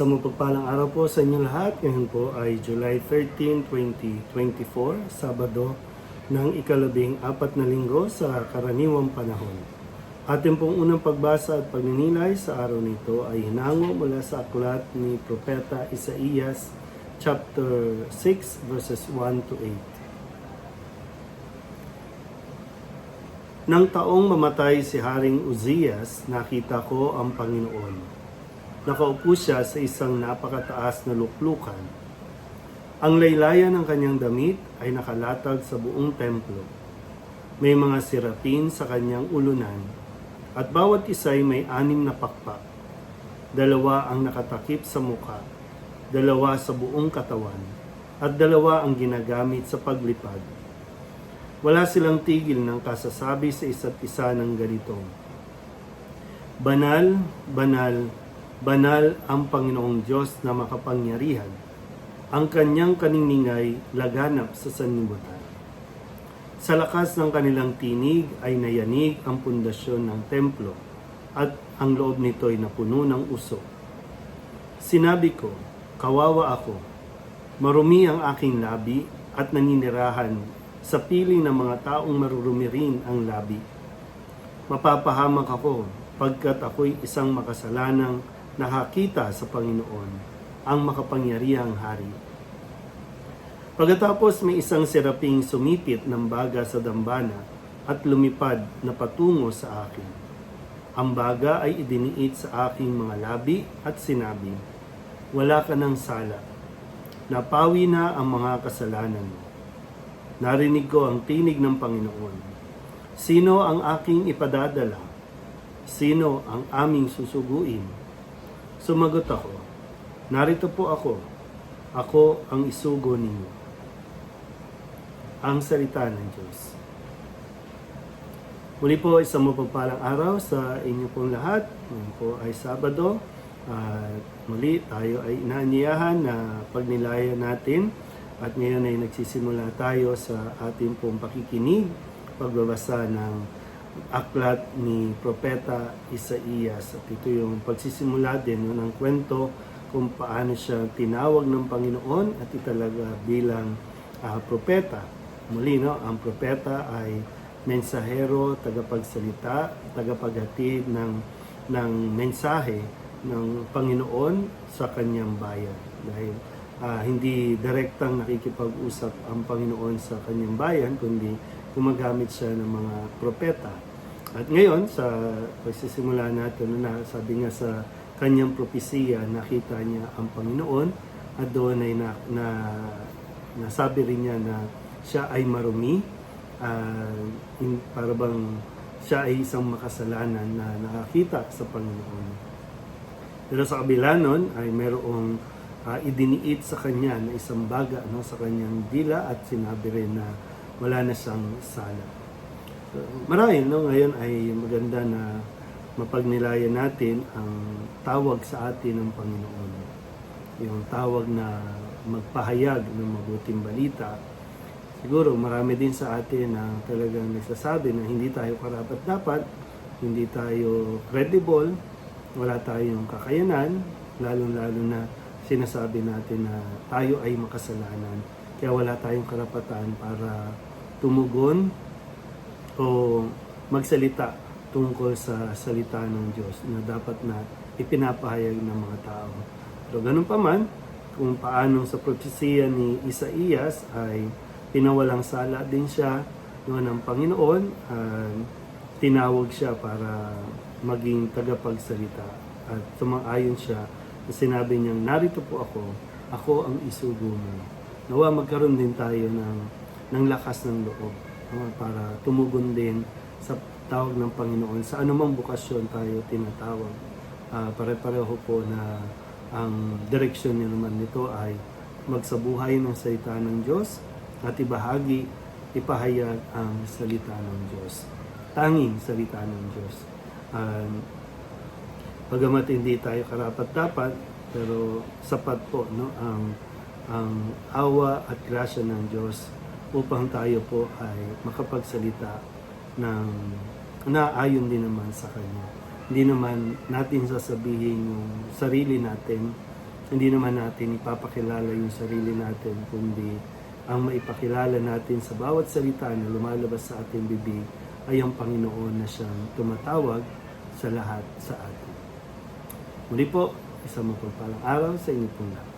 Isang mapagpalang araw po sa inyo lahat. Ngayon po ay July 13, 2024, Sabado ng ika-14 na linggo sa karaniwang panahon. Ating pong unang pagbasa at pagninilay sa araw nito ay hinango mula sa aklat ni Propeta Isaías chapter 6 verses 1 to 8. Nang taong mamatay si Haring Uzias, nakita ko ang Panginoon. Nakaupo siya sa isang napakataas na luklukan. Ang laylayan ng kanyang damit ay nakalatag sa buong templo. May mga sirapin sa kanyang ulunan, at bawat isa'y may 6 na pakpak. 2 ang nakatakip sa muka, 2 sa buong katawan, at 2 ang ginagamit sa paglipad. Wala silang tigil ng kasasabi sa isa't isa ng ganitong, Banal, banal, banal ang Panginoong Diyos na makapangyarihan. Ang kanyang kaniningay laganap sa sanlibutan. Sa lakas ng kanilang tinig ay nayanig ang pundasyon ng templo at ang loob nito ay napuno ng usok. Sinabi ko, kawawa ako. Marumi ang aking labi at naninirahan sa piling ng mga taong marurumi rin ang labi. Mapapahamak ako pagkat ako'y isang makasalanang nakakita sa Panginoon, ang makapangyarihang hari. Pagkatapos may isang seraping sumipit ng baga sa dambana at lumipad na patungo sa akin. Ang baga ay idiniit sa aking mga labi at sinabi, wala ka ng sala. Napawi na ang mga kasalanan mo. Narinig ko ang tinig ng Panginoon. Sino ang aking ipadadala? Sino ang aming susuguin? Sumagot ako, narito po ako. Ako ang isugo ninyo. Ang salita ng Diyos. Muli po, isang mapagpalang araw sa inyo pong lahat. Ngayon po ay Sabado. Muli tayo ay inaanyayahan na pagnilayan natin. At ngayon ay nagsisimula tayo sa ating pong pakikinig, pagbabasa ng aklat ni Propeta Isaías. At ito yung pagsisimula din ng kwento kung paano siya tinawag ng Panginoon at italaga bilang propeta. Muli, ang propeta ay mensahero, tagapagsalita, tagapaghatid ng mensahe ng Panginoon sa kanyang bayan. Dahil hindi direktang nakikipag-usap ang Panginoon sa kanyang bayan, kundi gumagamit siya ng mga propeta. At ngayon, sa pagsisimula natin, sabi nga sa kanyang propesiya, nakita niya ang Panginoon at doon ay nasabi rin niya na siya ay marumi, para bang siya ay isang makasalanan na nakakita sa Panginoon. Pero sa kabila nun ay mayroong idiniit sa kanya na isang baga sa kanyang dila at sinabi rin na wala na siyang sala. Marahil ngayon ay maganda na mapagnilayan natin ang tawag sa atin ng Panginoon. Yung tawag na magpahayag ng mabuting balita. Siguro marami din sa atin na talagang nagsasabi na hindi tayo karapat-dapat, hindi tayo credible, wala tayong kakayanan, lalong-lalo na sinasabi natin na tayo ay makasalanan. Kaya wala tayong karapatan para tumugon o magsalita tungkol sa salita ng Diyos na dapat na ipinapahayag ng mga tao. Pero ganun pa man, kung paano sa propesiya ni Isaías ay pinawalang sala din siya ng Panginoon, tinawag siya para maging tagapagsalita. At sumang-ayon siya na sinabi niyang, narito po ako ang isugo mo. Nawa magkaroon din tayo ng lakas ng loob para tumugon din sa tawag ng Panginoon sa anumang bukasyon tayo tinatawag. Pare-pareho po na ang direksyon niya naman nito ay magsabuhay ng salita ng Diyos at ipahayag ang salita ng Diyos. Tanging salita ng Diyos. Bagamat hindi tayo karapat-dapat, pero sapat po ang awa at grasya ng Diyos upang tayo po ay makapagsalita ng naayon din naman sa Kanya. Hindi naman natin sasabihin yung sarili natin hindi naman natin ipapakilala yung sarili natin, kundi ang maipakilala natin sa bawat salita na lumalabas sa ating bibig ay ang Panginoon na siyang tumatawag sa lahat sa atin. Muli po, isang mapagpalang araw sa inyo pong lahat.